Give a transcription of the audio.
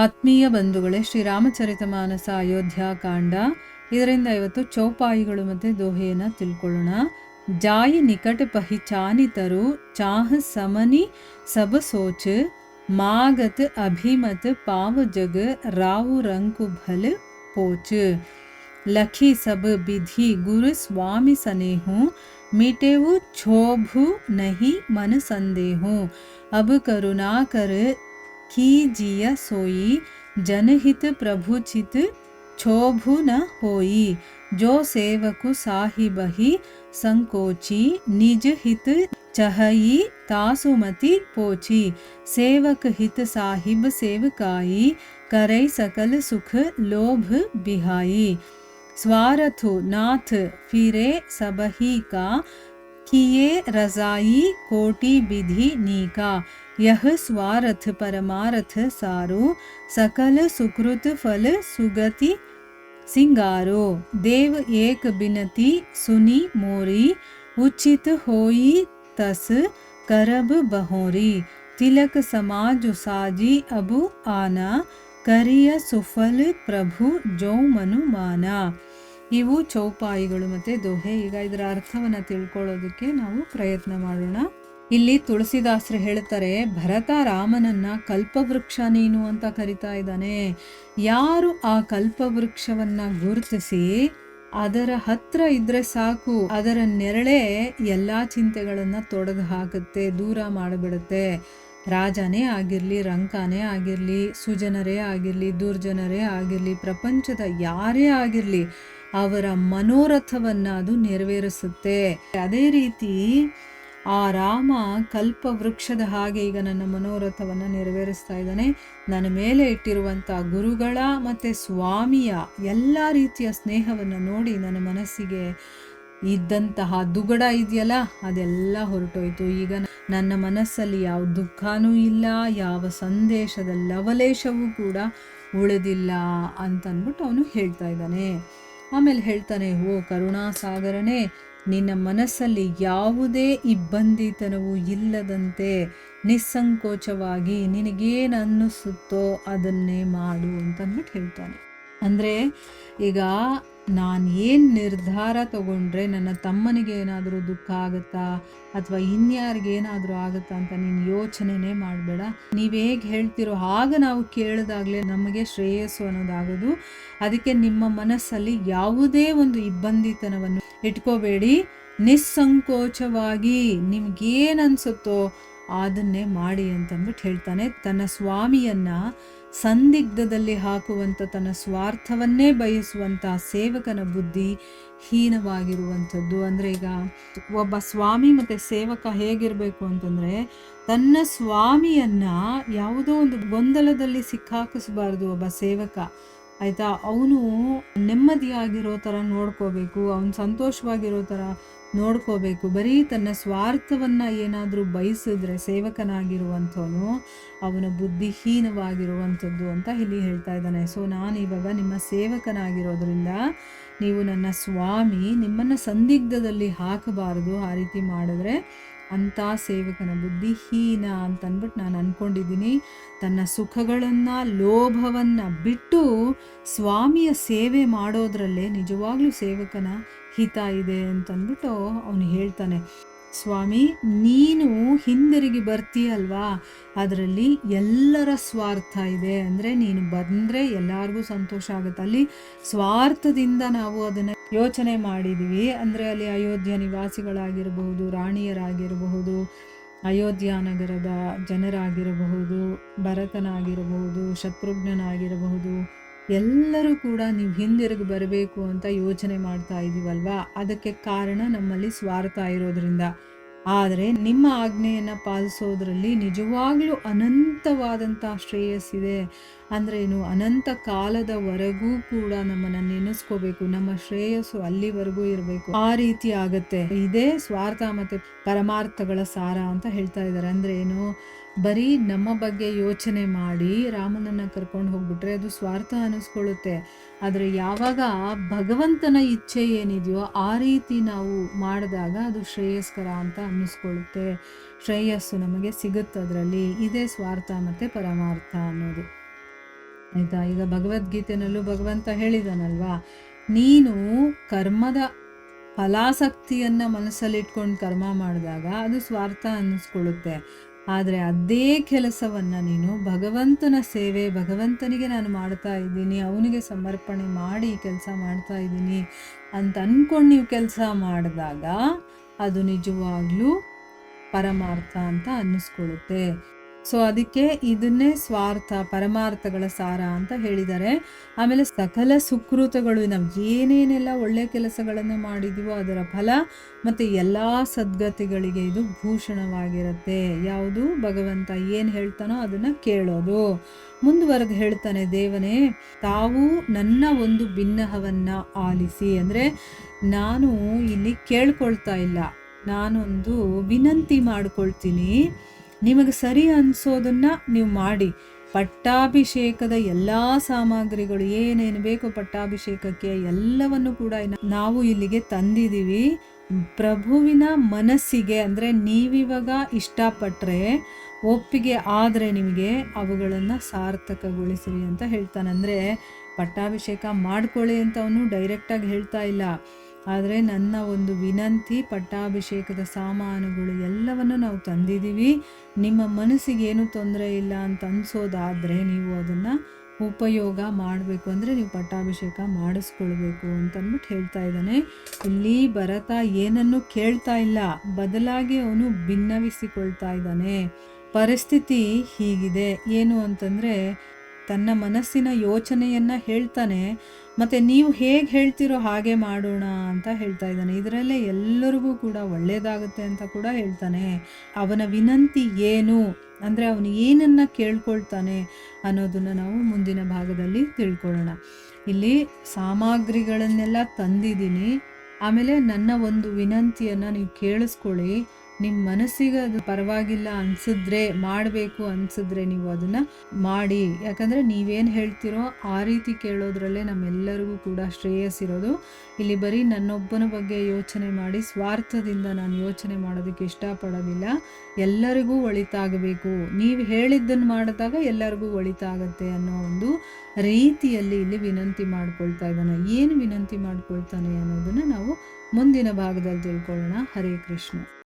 ಆತ್ಮೀಯ ಬಂಧುಗಳೇ, ಶ್ರೀರಾಮಚರಿತಮಾನಸ ಅಯೋಧ್ಯಾಕಾಂಡ. ಇದರಿಂದ ಇವತ್ತು ಚೌಪಾಯಿಗಳು ಮತ್ತು ದೋಹೆಯನ್ನು ತಿಳ್ಕೊಳ್ಳೋಣ. ಜಾಯಿ ನಿಕಟ ಪಹಿಚಾನಿತರು ಚಾಹ ಸಮನಿ ಸಬ ಸೋಚ ಮಾಗತ್ ಅಭಿಮತ್ ಪಾವ ಜಗ ರಾವು ರಂಕು ಭಲ ಪೋಚ लखी सब विधि गुरु स्वामी सनेहू मिटेवु क्षोभु नहीं मन संदेहू अब करुणा कर कीजिय सोई जनहित प्रभु चित क्षोभु न होई जो सेवकु साहिबहि संकोची निज हित चहई तासुमति पोची सेवक हित साहिब सेवकाई करई सकल सुख लोभ बिहाई स्वारथु नाथ फिरे सबही का किए रजाई कोटि विधि नीका यह स्वार्थ परमार्थ सारो सकल सुकृत फल सुगति सिंगारो देव एक बिनती सुनी मोरी उचित होई तस करब बहोरी तिलक समाज साजी अबु आना ಕರಿಯ ಸುಫಲ್ ಪ್ರಭು ಜೋ ಮನುಮಾನ. ಇವು ಚೌಪಾಯಿಗಳು ಮತ್ತು ದೋಹೆ. ಈಗ ಇದರ ಅರ್ಥವನ್ನು ತಿಳ್ಕೊಳ್ಳೋದಕ್ಕೆ ನಾವು ಪ್ರಯತ್ನ ಮಾಡೋಣ. ಇಲ್ಲಿ ತುಳಸಿದಾಸರು ಹೇಳ್ತಾರೆ, ಭರತ ರಾಮನನ್ನ ಕಲ್ಪವೃಕ್ಷ ನೀನು ಅಂತ ಕರಿತಾ ಇದ್ದಾನೆ. ಯಾರು ಆ ಕಲ್ಪವೃಕ್ಷವನ್ನ ಗುರುತಿಸಿ ಅದರ ಹತ್ರ ಇದ್ರೆ ಸಾಕು, ಅದರ ನೆರಳೇ ಎಲ್ಲಾ ಚಿಂತೆಗಳನ್ನ ತೊಡೆದು ಹಾಕುತ್ತೆ, ದೂರ ಮಾಡಿಬಿಡುತ್ತೆ. ರಾಜನೇ ಆಗಿರಲಿ, ರಂಕಾನೇ ಆಗಿರಲಿ, ಸುಜನರೇ ಆಗಿರಲಿ, ದುರ್ಜನರೇ ಆಗಿರಲಿ, ಪ್ರಪಂಚದ ಯಾರೇ ಆಗಿರಲಿ, ಅವರ ಮನೋರಥವನ್ನು ಅದು ನೆರವೇರಿಸುತ್ತೆ. ಅದೇ ರೀತಿ ಆ ರಾಮ ಕಲ್ಪ ವೃಕ್ಷದ ಹಾಗೆ ಈಗ ನನ್ನ ಮನೋರಥವನ್ನು ನೆರವೇರಿಸ್ತಾ ಇದ್ದಾನೆ. ನನ್ನ ಮೇಲೆ ಇಟ್ಟಿರುವಂಥ ಗುರುಗಳ ಮತ್ತು ಸ್ವಾಮಿಯ ಎಲ್ಲ ರೀತಿಯ ಸ್ನೇಹವನ್ನು ನೋಡಿ ನನ್ನ ಮನಸ್ಸಿಗೆ ಇದ್ದಂತಹ ದುಗಡ ಇದೆಯಲ್ಲ, ಅದೆಲ್ಲ ಹೊರಟೋಯ್ತು. ಈಗ ನನ್ನ ಮನಸ್ಸಲ್ಲಿ ಯಾವ ದುಃಖನೂ ಇಲ್ಲ, ಯಾವ ಸಂದೇಶದ ಲವಲೇಶವೂ ಕೂಡ ಉಳಿದಿಲ್ಲ ಅಂತಂದ್ಬಿಟ್ಟು ಅವನು ಹೇಳ್ತಾ ಇದ್ದಾನೆ. ಆಮೇಲೆ ಹೇಳ್ತಾನೆ, ಓ ಕರುಣಾಸಾಗರನೇ, ನಿನ್ನ ಮನಸ್ಸಲ್ಲಿ ಯಾವುದೇ ಇಬ್ಬಂದಿತನವೂ ಇಲ್ಲದಂತೆ ನಿಸ್ಸಂಕೋಚವಾಗಿ ನಿನಗೇನು ಅನ್ನಿಸುತ್ತೋ ಅದನ್ನೇ ಮಾಡು ಅಂತಂದ್ಬಿಟ್ಟು ಹೇಳ್ತಾನೆ. ಅಂದರೆ ಈಗ ನಾನು ಏನು ನಿರ್ಧಾರ ತಗೊಂಡ್ರೆ ನನ್ನ ತಮ್ಮನಿಗೆ ಏನಾದರೂ ದುಃಖ ಆಗುತ್ತಾ ಅಥವಾ ಇನ್ಯಾರಿಗೇನಾದರೂ ಆಗುತ್ತಾ ಅಂತ ನೀನು ಯೋಚನೆನೇ ಮಾಡಬೇಡ. ನೀವು ಹೇಗೆ ಹೇಳ್ತಿರೋ ಆಗ ನಾವು ಕೇಳಿದಾಗಲೇ ನಮಗೆ ಶ್ರೇಯಸ್ಸು ಅನ್ನೋದಾಗೋದು. ಅದಕ್ಕೆ ನಿಮ್ಮ ಮನಸ್ಸಲ್ಲಿ ಯಾವುದೇ ಒಂದು ಇಬ್ಬಂದಿತನವನ್ನು ಇಟ್ಕೋಬೇಡಿ. ನಿಸ್ಸಂಕೋಚವಾಗಿ ನಿಮ್ಗೇನು ಅನಿಸುತ್ತೋ ಅದನ್ನೇ ಮಾಡಿ ಅಂತಂದ್ಬಿಟ್ಟು ಹೇಳ್ತಾನೆ. ತನ್ನ ಸ್ವಾಮಿಯನ್ನ ಸಂದಿಗ್ಧದಲ್ಲಿ ಹಾಕುವಂಥ, ತನ್ನ ಸ್ವಾರ್ಥವನ್ನೇ ಬಯಸುವಂಥ ಸೇವಕನ ಬುದ್ಧಿ ಹೀನವಾಗಿರುವಂಥದ್ದು. ಅಂದರೆ ಈಗ ಒಬ್ಬ ಸ್ವಾಮಿ ಮತ್ತು ಸೇವಕ ಹೇಗಿರಬೇಕು ಅಂತಂದರೆ, ತನ್ನ ಸ್ವಾಮಿಯನ್ನ ಯಾವುದೋ ಒಂದು ಗೊಂದಲದಲ್ಲಿ ಸಿಕ್ಕಾಕಿಸಬಾರ್ದು ಒಬ್ಬ ಸೇವಕ, ಆಯಿತಾ. ಅವನು ನೆಮ್ಮದಿಯಾಗಿರೋ ಥರ ನೋಡ್ಕೋಬೇಕು, ಅವನು ಸಂತೋಷವಾಗಿರೋ ಥರ ನೋಡ್ಕೋಬೇಕು. ಬರೀ ತನ್ನ ಸ್ವಾರ್ಥವನ್ನು ಏನಾದರೂ ಬಯಸಿದ್ರೆ ಸೇವಕನಾಗಿರುವಂಥವನು ಅವನ ಬುದ್ಧಿಹೀನವಾಗಿರುವಂಥದ್ದು ಅಂತ ಇಲ್ಲಿ ಹೇಳ್ತಾ ಇದ್ದಾನೆ. ಸೊ ನಾನು ಇವಾಗ ನಿಮ್ಮ ಸೇವಕನಾಗಿರೋದ್ರಿಂದ ನೀವು ನನ್ನ ಸ್ವಾಮಿ, ನಿಮ್ಮನ್ನು ಸಂದಿಗ್ಧದಲ್ಲಿ ಹಾಕಬಾರದು. ಆ ರೀತಿ ಮಾಡಿದ್ರೆ ಅಂಥ ಸೇವಕನ ಬುದ್ಧಿಹೀನ ಅಂತಂದ್ಬಿಟ್ಟು ನಾನು ಅಂದ್ಕೊಂಡಿದ್ದೀನಿ. ತನ್ನ ಸುಖಗಳನ್ನು, ಲೋಭವನ್ನು ಬಿಟ್ಟು ಸ್ವಾಮಿಯ ಸೇವೆ ಮಾಡೋದ್ರಲ್ಲೇ ನಿಜವಾಗ್ಲೂ ಸೇವಕನ ಹಿತ ಇದೆ ಅಂತಂದ್ಬಿಟ್ಟು ಅವನು ಹೇಳ್ತಾನೆ. ಸ್ವಾಮಿ, ನೀನು ಹಿಂದಿರುಗಿ ಬರ್ತೀಯಲ್ವಾ, ಅದರಲ್ಲಿ ಎಲ್ಲರ ಸ್ವಾರ್ಥ ಇದೆ. ಅಂದರೆ ನೀನು ಬಂದರೆ ಎಲ್ಲರಿಗೂ ಸಂತೋಷ ಆಗುತ್ತೆ. ಅಲ್ಲಿ ಸ್ವಾರ್ಥದಿಂದ ನಾವು ಅದನ್ನು ಯೋಚನೆ ಮಾಡಿದ್ದೀವಿ. ಅಂದರೆ ಅಲ್ಲಿ ಅಯೋಧ್ಯ ನಿವಾಸಿಗಳಾಗಿರಬಹುದು, ರಾಣಿಯರಾಗಿರಬಹುದು, ಅಯೋಧ್ಯ ನಗರದ ಜನರಾಗಿರಬಹುದು, ಭರತನಾಗಿರಬಹುದು, ಶತ್ರುಘ್ನನಾಗಿರಬಹುದು, ಎಲ್ಲರೂ ಕೂಡ ನೀವು ಹಿಂದಿರುಗಿ ಬರಬೇಕು ಅಂತ ಯೋಚನೆ ಮಾಡ್ತಾ ಇದ್ದೀವಲ್ವಾ, ಅದಕ್ಕೆ ಕಾರಣ ನಮ್ಮಲ್ಲಿ ಸ್ವಾರ್ಥ ಇರೋದ್ರಿಂದ. ಆದರೆ ನಿಮ್ಮ ಆಜ್ಞೆಯನ್ನು ಪಾಲಿಸೋದ್ರಲ್ಲಿ ನಿಜವಾಗ್ಲೂ ಅನಂತವಾದಂಥ ಶ್ರೇಯಸ್ಸಿದೆ. ಅಂದ್ರೇನು, ಅನಂತ ಕಾಲದವರೆಗೂ ಕೂಡ ನಮ್ಮನ್ನು ನೆನೆಸ್ಕೋಬೇಕು, ನಮ್ಮ ಶ್ರೇಯಸ್ಸು ಅಲ್ಲಿವರೆಗೂ ಇರಬೇಕು. ಆ ರೀತಿ ಆಗತ್ತೆ. ಇದೇ ಸ್ವಾರ್ಥ ಮತ್ತು ಪರಮಾರ್ಥಗಳ ಸಾರ ಅಂತ ಹೇಳ್ತಾ ಇದ್ದಾರೆ. ಅಂದರೆ ಏನು, ಬರೀ ನಮ್ಮ ಬಗ್ಗೆ ಯೋಚನೆ ಮಾಡಿ ರಾಮನನ್ನು ಕರ್ಕೊಂಡು ಹೋಗ್ಬಿಟ್ರೆ ಅದು ಸ್ವಾರ್ಥ ಅನ್ನಿಸ್ಕೊಳ್ಳುತ್ತೆ. ಆದರೆ ಯಾವಾಗ ಭಗವಂತನ ಇಚ್ಛೆ ಏನಿದೆಯೋ ಆ ರೀತಿ ನಾವು ಮಾಡಿದಾಗ ಅದು ಶ್ರೇಯಸ್ಕರ ಅಂತ ಅನ್ನಿಸ್ಕೊಳ್ಳುತ್ತೆ. ಶ್ರೇಯಸ್ಸು ನಮಗೆ ಸಿಗುತ್ತೆ ಅದರಲ್ಲಿ. ಇದೇ ಸ್ವಾರ್ಥ ಮತ್ತು ಪರಮಾರ್ಥ ಅನ್ನೋದು. ಆಯ್ತಾ. ಈಗ ಭಗವದ್ಗೀತೆನಲ್ಲೂ ಭಗವಂತ ಹೇಳಿದಾನಲ್ವಾ, ನೀನು ಕರ್ಮದ ಫಲಾಸಕ್ತಿಯನ್ನ ಮನಸ್ಸಲ್ಲಿಟ್ಕೊಂಡು ಕರ್ಮ ಮಾಡಿದಾಗ ಅದು ಸ್ವಾರ್ಥ ಅನ್ನಿಸ್ಕೊಳ್ಳುತ್ತೆ. ಆದರೆ ಅದೇ ಕೆಲಸವನ್ನ ನೀನು ಭಗವಂತನ ಸೇವೆ, ಭಗವಂತನಿಗೆ ನಾನು ಮಾಡ್ತಾ ಇದ್ದೀನಿ, ಅವನಿಗೆ ಸಮರ್ಪಣೆ ಮಾಡಿ ಈ ಕೆಲಸ ಮಾಡ್ತಾ ಇದ್ದೀನಿ ಅಂತ ಅಂದ್ಕೊಂಡು ನೀವು ಕೆಲಸ ಮಾಡಿದಾಗ ಅದು ನಿಜವಾಗ್ಲೂ ಪರಮಾರ್ಥ ಅಂತ ಅನ್ನಿಸ್ಕೊಳ್ಳುತ್ತೆ. ಸೊ ಅದಕ್ಕೆ ಇದನ್ನೇ ಸ್ವಾರ್ಥ ಪರಮಾರ್ಥಗಳ ಸಾರ ಅಂತ ಹೇಳಿದ್ದಾರೆ. ಆಮೇಲೆ ಸಕಲ ಸುಕೃತಗಳು, ನಾವು ಏನೇನೆಲ್ಲ ಒಳ್ಳೆ ಕೆಲಸಗಳನ್ನು ಮಾಡಿದೀವೋ ಅದರ ಫಲ ಮತ್ತು ಎಲ್ಲ ಸದ್ಗತಿಗಳಿಗೆ ಇದು ಭೂಷಣವಾಗಿರುತ್ತೆ. ಯಾವುದು ಭಗವಂತ ಏನು ಹೇಳ್ತಾನೋ ಅದನ್ನು ಕೇಳೋದು. ಮುಂದುವರೆದು ಹೇಳ್ತಾನೆ ದೇವನೇ, ತಾವು ನನ್ನ ಒಂದು ಬಿನ್ನಹವನ್ನು ಆಲಿಸಿ. ಅಂದರೆ ನಾನು ಇಲ್ಲಿ ಕೇಳ್ಕೊಳ್ತಾ ಇಲ್ಲ, ನಾನೊಂದು ವಿನಂತಿ ಮಾಡ್ಕೊಳ್ತೀನಿ, ನಿಮಗೆ ಸರಿ ಅನಿಸೋದನ್ನು ನೀವು ಮಾಡಿ. ಪಟ್ಟಾಭಿಷೇಕದ ಎಲ್ಲ ಸಾಮಗ್ರಿಗಳು ಏನೇನು ಬೇಕೋ ಪಟ್ಟಾಭಿಷೇಕಕ್ಕೆ ಎಲ್ಲವನ್ನು ಕೂಡ ನಾವು ಇಲ್ಲಿಗೆ ತಂದಿದ್ದೀವಿ. ಪ್ರಭುವಿನ ಮನಸ್ಸಿಗೆ, ಅಂದರೆ ನೀವಿವಾಗ ಇಷ್ಟಪಟ್ಟರೆ, ಒಪ್ಪಿಗೆ ಆದರೆ ನಿಮಗೆ ಅವುಗಳನ್ನು ಸಾರ್ಥಕಗೊಳಿಸಿರಿ ಅಂತ ಹೇಳ್ತಾನೆ. ಅಂದರೆ ಪಟ್ಟಾಭಿಷೇಕ ಮಾಡ್ಕೊಳ್ಳಿ ಅಂತ ಅವನು ಡೈರೆಕ್ಟಾಗಿ ಹೇಳ್ತಾ ಇಲ್ಲ, ಆದರೆ ನನ್ನ ಒಂದು ವಿನಂತಿ, ಪಟ್ಟಾಭಿಷೇಕದ ಸಾಮಾನುಗಳು ಎಲ್ಲವನ್ನು ನಾವು ತಂದಿದ್ದೀವಿ, ನಿಮ್ಮ ಮನಸ್ಸಿಗೆ ಏನು ತೊಂದರೆ ಇಲ್ಲ ಅಂತ ಅನಿಸೋದಾದರೆ ನೀವು ಅದನ್ನು ಉಪಯೋಗ ಮಾಡಬೇಕು, ಅಂದರೆ ನೀವು ಪಟ್ಟಾಭಿಷೇಕ ಮಾಡಿಸ್ಕೊಳ್ಬೇಕು ಅಂತಂದ್ಬಿಟ್ಟು ಹೇಳ್ತಾ ಇದ್ದಾನೆ. ಇಲ್ಲಿ ಭರತ ಏನನ್ನು ಕೇಳ್ತಾ ಇಲ್ಲ, ಬದಲಾಗಿ ಅವನು ಭಿನ್ನವಿಸಿಕೊಳ್ತಾ ಇದ್ದಾನೆ. ಪರಿಸ್ಥಿತಿ ಹೀಗಿದೆ, ಏನು ಅಂತಂದರೆ ತನ್ನ ಮನಸ್ಸಿನ ಯೋಚನೆಯನ್ನು ಹೇಳ್ತಾನೆ, ಮತ್ತು ನೀವು ಹೇಗೆ ಹೇಳ್ತಿರೋ ಹಾಗೆ ಮಾಡೋಣ ಅಂತ ಹೇಳ್ತಾ ಇದ್ದಾನೆ. ಇದರಲ್ಲೇ ಎಲ್ಲರಿಗೂ ಕೂಡ ಒಳ್ಳೆಯದಾಗುತ್ತೆ ಅಂತ ಕೂಡ ಹೇಳ್ತಾನೆ. ಅವನ ವಿನಂತಿ ಏನು, ಅಂದರೆ ಅವನು ಏನನ್ನು ಕೇಳ್ಕೊಳ್ತಾನೆ ಅನ್ನೋದನ್ನು ನಾವು ಮುಂದಿನ ಭಾಗದಲ್ಲಿ ತಿಳ್ಕೊಳ್ಳೋಣ. ಇಲ್ಲಿ ಸಾಮಗ್ರಿಗಳನ್ನೆಲ್ಲ ತಂದಿದ್ದೀನಿ, ಆಮೇಲೆ ನನ್ನ ಒಂದು ವಿನಂತಿಯನ್ನು ನೀವು ಕೇಳಿಸ್ಕೊಳ್ಳಿ. ನಿಮ್ಮ ಮನಸ್ಸಿಗೆ ಅದು ಪರವಾಗಿಲ್ಲ ಅನಿಸಿದ್ರೆ, ಮಾಡಬೇಕು ಅನಿಸಿದ್ರೆ ನೀವು ಅದನ್ನು ಮಾಡಿ. ಯಾಕಂದರೆ ನೀವೇನು ಹೇಳ್ತಿರೋ ಆ ರೀತಿ ಕೇಳೋದ್ರಲ್ಲೇ ನಮ್ಮೆಲ್ಲರಿಗೂ ಕೂಡ ಶ್ರೇಯಸ್ಸಿರೋದು. ಇಲ್ಲಿ ಬರೀ ನನ್ನೊಬ್ಬನ ಬಗ್ಗೆ ಯೋಚನೆ ಮಾಡಿ ಸ್ವಾರ್ಥದಿಂದ ನಾನು ಯೋಚನೆ ಮಾಡೋದಕ್ಕೆ ಇಷ್ಟಪಡೋದಿಲ್ಲ. ಎಲ್ಲರಿಗೂ ಒಳಿತಾಗಬೇಕು, ನೀವು ಹೇಳಿದ್ದನ್ನು ಮಾಡಿದಾಗ ಎಲ್ಲರಿಗೂ ಒಳಿತಾಗತ್ತೆ ಅನ್ನೋ ಒಂದು ರೀತಿಯಲ್ಲಿ ಇಲ್ಲಿ ವಿನಂತಿ ಮಾಡ್ಕೊಳ್ತಾ ಇದ್ದಾನೆ. ಏನು ವಿನಂತಿ ಮಾಡ್ಕೊಳ್ತಾನೆ ಅನ್ನೋದನ್ನು ನಾವು ಮುಂದಿನ ಭಾಗದಲ್ಲಿ ತಿಳ್ಕೊಳ್ಳೋಣ. ಹರೇ ಕೃಷ್ಣ.